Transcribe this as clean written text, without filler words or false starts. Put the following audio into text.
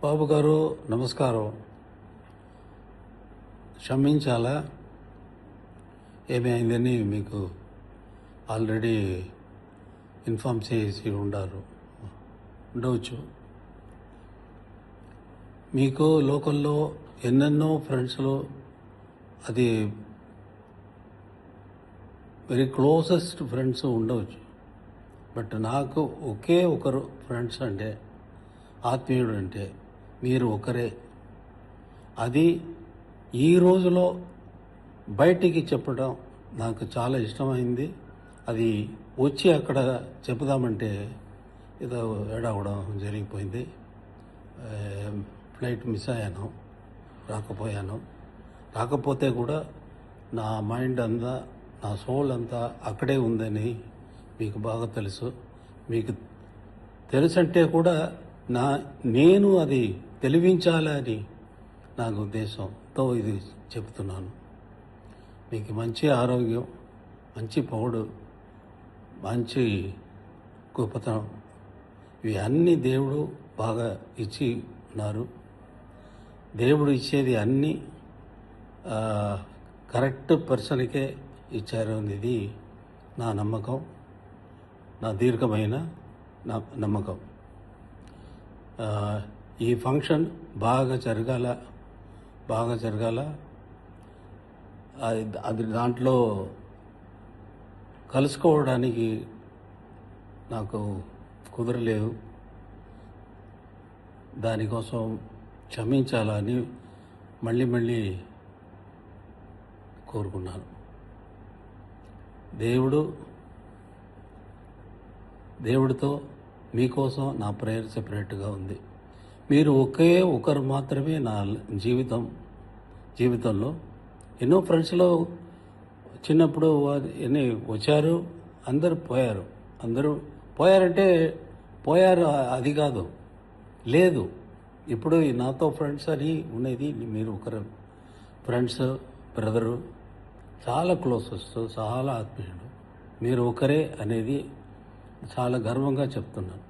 బాబు గారు నమస్కారం. క్షమించాలా? ఏమి అయిందని మీకు ఆల్రెడీ ఇన్ఫామ్ చేసి ఉండవచ్చు. మీకు లోకల్లో ఎన్నెన్నో ఫ్రెండ్స్లు, అది వెరీ క్లోజెస్ట్ ఫ్రెండ్స్ ఉండవచ్చు. బట్ నాకు ఒకే ఒకరు ఫ్రెండ్స్ అంటే, ఆత్మీయుడు అంటే మీరు ఒకరే. అది ఈ రోజులో బయటికి చెప్పడం నాకు చాలా ఇష్టమైంది. అది వచ్చి అక్కడ చెప్పుదామంటే ఏదో ఏడవడం జరిగిపోయింది. ఫ్లైట్ మిస్ అయ్యాను, రాకపోతే కూడా నా మైండ్ అంతా, నా సోల్ అంతా అక్కడే ఉందని మీకు బాగా తెలుసు. మీకు తెలుసంటే కూడా నేను అది తెలివించాలని నాకు ఉద్దేశంతో ఇది చెబుతున్నాను. మీకు మంచి ఆరోగ్యం, మంచి పౌడు, మంచి గొప్పతనం, ఇవి అన్నీ దేవుడు బాగా ఇచ్చి ఉన్నారు. దేవుడు ఇచ్చేది అన్నీ కరెక్ట్ పర్సన్కే ఇచ్చారు అనేది నా నమ్మకం, నా దీర్ఘమైన నమ్మకం. ఈ ఫంక్షన్ బాగా జరగాల. అది దాంట్లో కలుసుకోవడానికి నాకు కుదరలేదు. దానికోసం క్షమించాలని మళ్ళీ కోరుకున్నాను. దేవుడితో మీకోసం నా ప్రేయర్ సెపరేట్గా ఉంది. మీరు ఒకే ఒకరు మాత్రమే నా జీవితంలో. ఎన్నో ఫ్రెండ్స్లో చిన్నప్పుడు ఎన్ని వచ్చారు, అందరూ పోయారంటే పోయారు, అది కాదు, లేదు. ఇప్పుడు నాతో ఫ్రెండ్స్ అని ఉండేది మీరు ఒకరు. ఫ్రెండ్స్, బ్రదరు, చాలా క్లోజెస్ట్, చాలా ఆత్మీయుడు మీరు ఒకరే అనేది చాలా గర్వంగా చెప్తున్నాను.